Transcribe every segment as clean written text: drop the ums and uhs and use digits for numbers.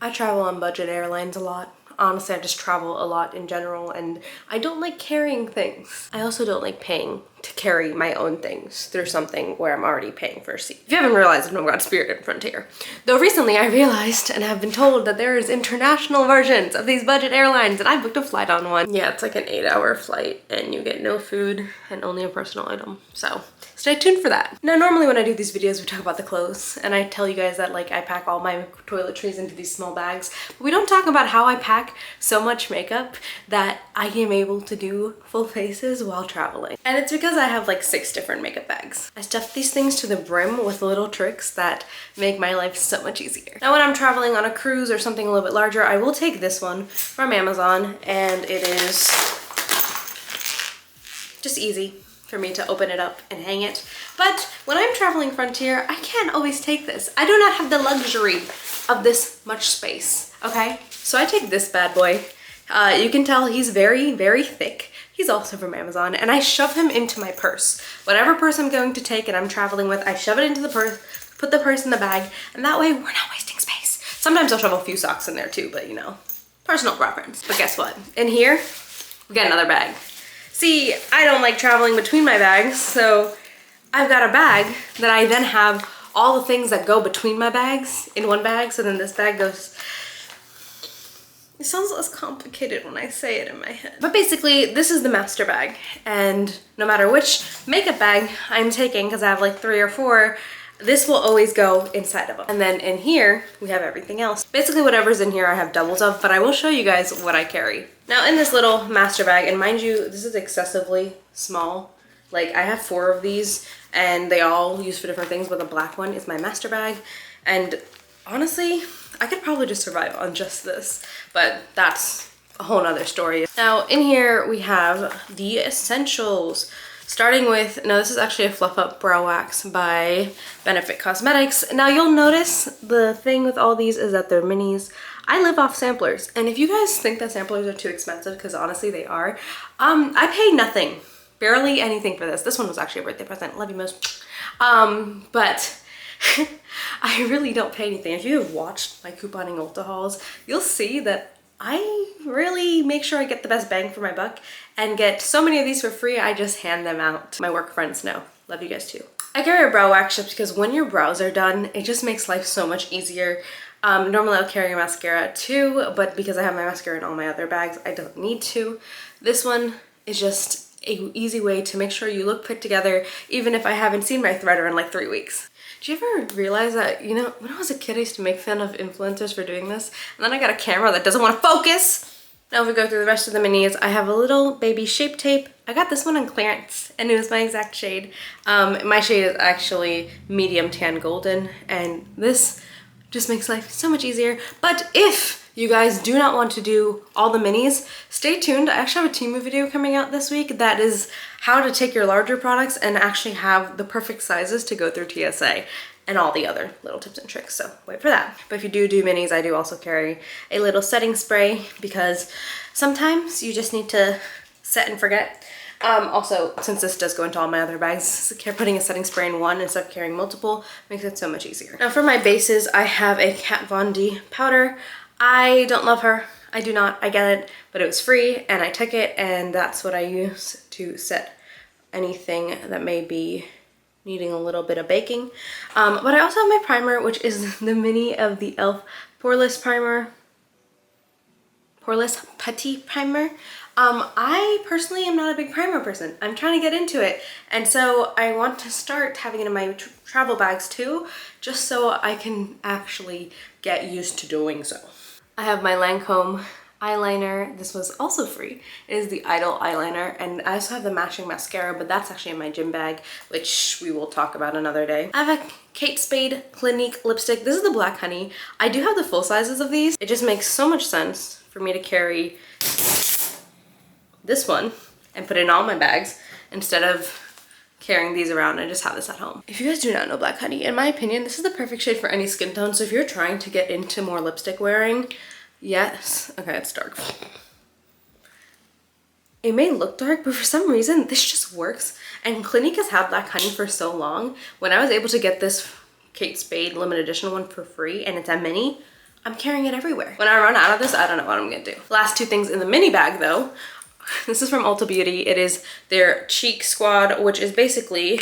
I travel on budget airlines a lot. Honestly, I just travel a lot in general, and I don't like carrying things. I also don't like paying to carry my own things through something where I'm already paying for a seat. If you haven't realized, I've got Spirit and Frontier. Though recently I realized and have been told that there is international versions of these budget airlines, and I booked a flight on one. Yeah, it's like an 8-hour flight, and you get no food and only a personal item. So stay tuned for that. Now, normally when I do these videos, we talk about the clothes, and I tell you guys that like I pack all my toiletries into these small bags, but we don't talk about how I pack so much makeup that I am able to do full faces while traveling. And it's because I have like 6 different makeup bags. I stuff these things to the brim with little tricks that make my life so much easier. Now, when I'm traveling on a cruise or something a little bit larger, I will take this one from Amazon, and it is just easy for me to open it up and hang it. But when I'm traveling Frontier, I can't always take this. I do not have the luxury of this much space, okay? So I take this bad boy. You can tell he's very, very thick. He's also from Amazon, and I shove him into my purse. Whatever purse I'm going to take and I'm traveling with, I shove it into the purse, put the purse in the bag, and that way we're not wasting space. Sometimes I'll shove a few socks in there too, but you know, personal preference. But guess what? In here, we got another bag. See, I don't like traveling between my bags, so I've got a bag that I then have all the things that go between my bags in one bag, so then this bag goes. It sounds less complicated when I say it in my head. But basically, this is the master bag, and no matter which makeup bag I'm taking, because I have like 3 or 4, this will always go inside of them. And then in here, we have everything else. Basically, whatever's in here I have doubles of, but I will show you guys what I carry. Now, in this little master bag, and mind you, this is excessively small. Like, I have 4 of these, and they all use for different things, but the black one is my master bag. And honestly, I could probably just survive on just this, but that's a whole nother story. Now, in here, we have the essentials. Starting with, now this is actually a Fluff Up Brow Wax by Benefit Cosmetics. Now you'll notice the thing with all these is that they're minis. I live off samplers, and if you guys think that samplers are too expensive, because honestly they are, I paid nothing, barely anything for this. This one was actually a birthday present, love you most. But I really don't pay anything. If you have watched my couponing Ulta hauls, you'll see that I really make sure I get the best bang for my buck and get so many of these for free. I just hand them out. My work friends know. Love you guys too. I carry a brow wax just because when your brows are done, it just makes life so much easier. Normally I'll carry a mascara too, but because I have my mascara in all my other bags, I don't need to. This one is just an easy way to make sure you look put together, even if I haven't seen my threader in like 3 weeks. Do you ever realize that, you know, when I was a kid, I used to make fun of influencers for doing this, and then I got a camera that doesn't want to focus? Now if we go through the rest of the minis, I have a little baby Shape Tape. I got this one on clearance, and it was my exact shade. My shade is actually medium tan golden, and this just makes life so much easier. But if you guys do not want to do all the minis, stay tuned. I actually have a Temu video coming out this week that is how to take your larger products and actually have the perfect sizes to go through TSA and all the other little tips and tricks, so wait for that. But if you do minis, I do also carry a little setting spray because sometimes you just need to set and forget. Also, since this does go into all my other bags, putting a setting spray in one instead of carrying multiple makes it so much easier. Now for my bases, I have a Kat Von D powder. I don't love her. I do not. I get it, but it was free and I took it, and that's what I use to set anything that may be needing a little bit of baking. But I also have my primer, which is the mini of the e.l.f. Poreless Primer. Poreless Putty Primer. I personally am not a big primer person. I'm trying to get into it, and so I want to start having it in my travel bags too, just so I can actually get used to doing so. I have my Lancome eyeliner. This was also free. It is the Idol eyeliner, and I also have the matching mascara, but that's actually in my gym bag, which we will talk about another day. I have a Kate Spade Clinique lipstick. This is the Black Honey. I do have the full sizes of these. It just makes so much sense for me to carry this one and put it in all my bags instead of carrying these around. I just have this at home. If you guys do not know Black Honey, in my opinion, this is the perfect shade for any skin tone. So if you're trying to get into more lipstick wearing, yes. Okay, it's dark. It may look dark, but for some reason, this just works. And Clinique has had Black Honey for so long. When I was able to get this Kate Spade limited edition one for free, and it's a mini, I'm carrying it everywhere. When I run out of this, I don't know what I'm gonna do. Last two things in the mini bag though. This is from Ulta Beauty. It is their Cheek Squad, which is basically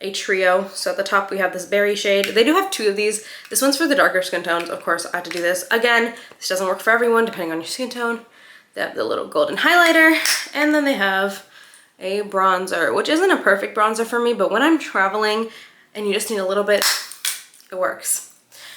a trio. So at the top we have this berry shade. They do have two of these. This one's for the darker skin tones. Of course, I had to do this. Again, this doesn't work for everyone depending on your skin tone. They have the little golden highlighter, and then they have a bronzer, which isn't a perfect bronzer for me, but when I'm traveling and you just need a little bit, it works.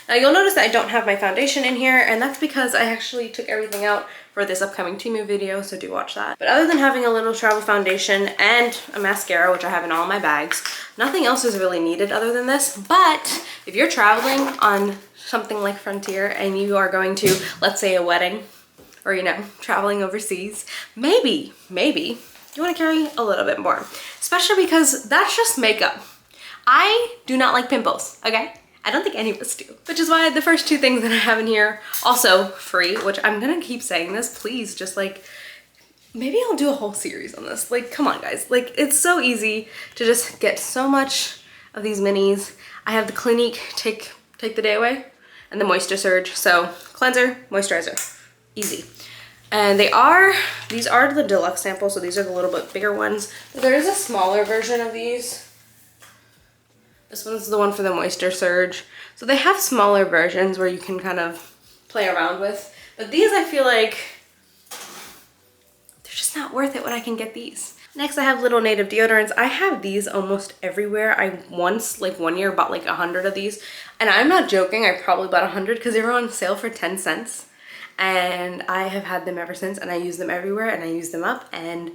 Now you'll notice that I don't have my foundation in here, and that's because I actually took everything out for this upcoming Temu video, so do watch that. But other than having a little travel foundation and a mascara, which I have in all my bags, nothing else is really needed other than this. But if you're traveling on something like Frontier and you are going to, let's say, a wedding, or you know, traveling overseas, maybe you want to carry a little bit more, especially because that's just makeup. I do not like pimples, okay? I don't think any of us do, which is why the first two things that I have in here, also free, which I'm gonna keep saying this, please just like, maybe I'll do a whole series on this. Like, come on guys, like it's so easy to just get so much of these minis. I have the Clinique Take the Day Away and the Moisture Surge. So cleanser, moisturizer, easy. And these are the deluxe samples, so these are the little bit bigger ones. There is a smaller version of these. This one's the one for the Moisture Surge. So they have smaller versions where you can kind of play around with. But these, I feel like, they're just not worth it when I can get these. Next, I have little native deodorants. I have these almost everywhere. I once, like 1 year, bought like 100 of these. And I'm not joking, I probably bought 100 because they were on sale for 10 cents. And I have had them ever since, and I use them everywhere, and I use them up. And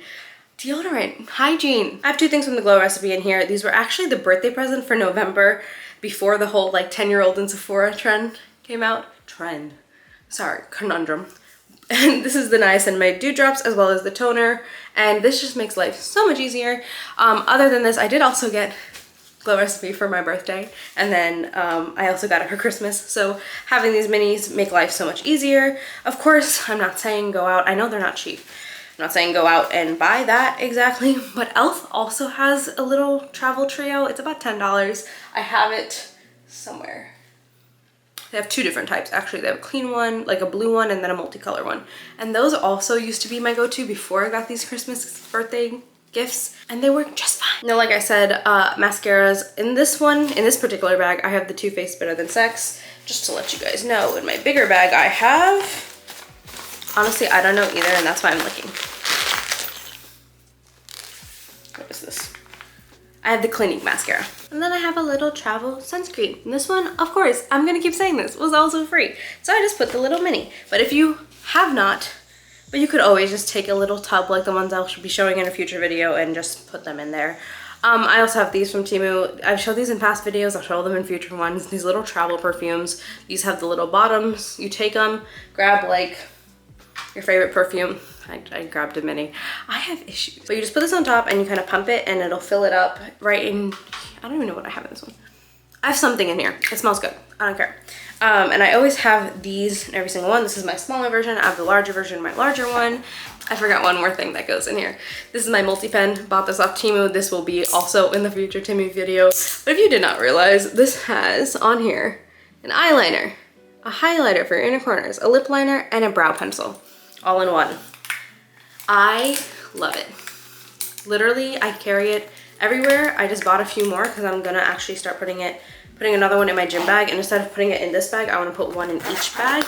deodorant, hygiene. I have two things from the Glow recipe in here. These were actually the birthday present for November before the whole like 10-year-old in Sephora trend came out. Conundrum. And this is the niacinamide dew drops as well as the toner. And this just makes life so much easier. Other than this, I did also get Glow recipe for my birthday. And then I also got it for Christmas. So having these minis make life so much easier. Of course, I'm not saying go out. I know they're not cheap. I'm not saying go out and buy that exactly, but e.l.f. also has a little travel trio. It's about $10. I have it somewhere. They have two different types, actually. They have a clean one, like a blue one, and then a multicolor one. And those also used to be my go-to before I got these Christmas birthday gifts, and they work just fine. Now, like I said, mascaras. In this particular bag, I have the Too Faced Better Than Sex. Just to let you guys know, in my bigger bag, I have... Honestly, I don't know either, and that's why I'm looking. What is this? I have the Clinique mascara. And then I have a little travel sunscreen. And this one, of course, I'm gonna keep saying this, was also free. So I just put the little mini. But if you have not, but you could always just take a little tub like the ones I'll be showing in a future video and just put them in there. I also have these from Temu. I've showed these in past videos. I'll show them in future ones. These little travel perfumes. These have the little bottoms. You take them, grab like your favorite perfume. I grabbed a mini. I have issues. But you just put this on top and you kind of pump it and it'll fill it up right in. I don't even know what I have in this one. I have something in here. It smells good. I don't care. And I always have these in every single one. This is my smaller version. I have the larger version, my larger one. I forgot one more thing that goes in here. This is my multi-pen. Bought this off Temu. This will be also in the future Temu video. But if you did not realize, this has on here an eyeliner, a highlighter for your inner corners, a lip liner, and a brow pencil. All in one. I love it. Literally, I carry it everywhere. I just bought a few more because I'm gonna actually start putting another one in my gym bag. And instead of putting it in this bag, I want to put one in each bag,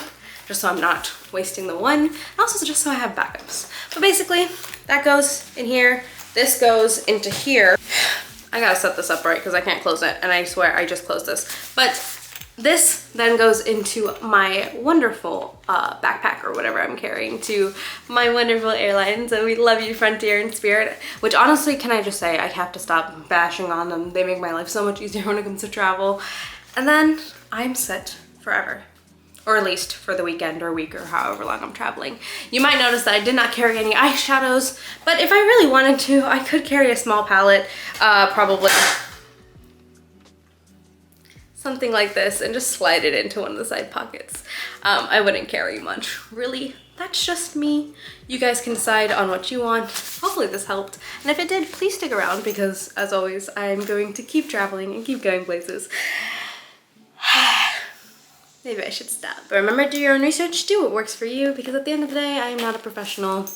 just so I'm not wasting the one. And also just so I have backups. But basically, that goes in here. This goes into here. I gotta set this up right because I can't close it. And I swear I just closed this. But this then goes into my wonderful backpack or whatever I'm carrying to my wonderful airlines. And we love you, Frontier and Spirit, which honestly, can I just say, I have to stop bashing on them. They make my life so much easier when it comes to travel. And then I'm set forever, or at least for the weekend or week or however long I'm traveling. You might notice that I did not carry any eyeshadows, but if I really wanted to, I could carry a small palette, probably something like this, and just slide it into one of the side pockets. I wouldn't carry much, really. That's just me. You guys can decide on what you want. Hopefully this helped. And if it did, please stick around because, as always, I'm going to keep traveling and keep going places. maybe I should stop. But remember, do your own research, do what works for you, because at the end of the day, I am not a professional.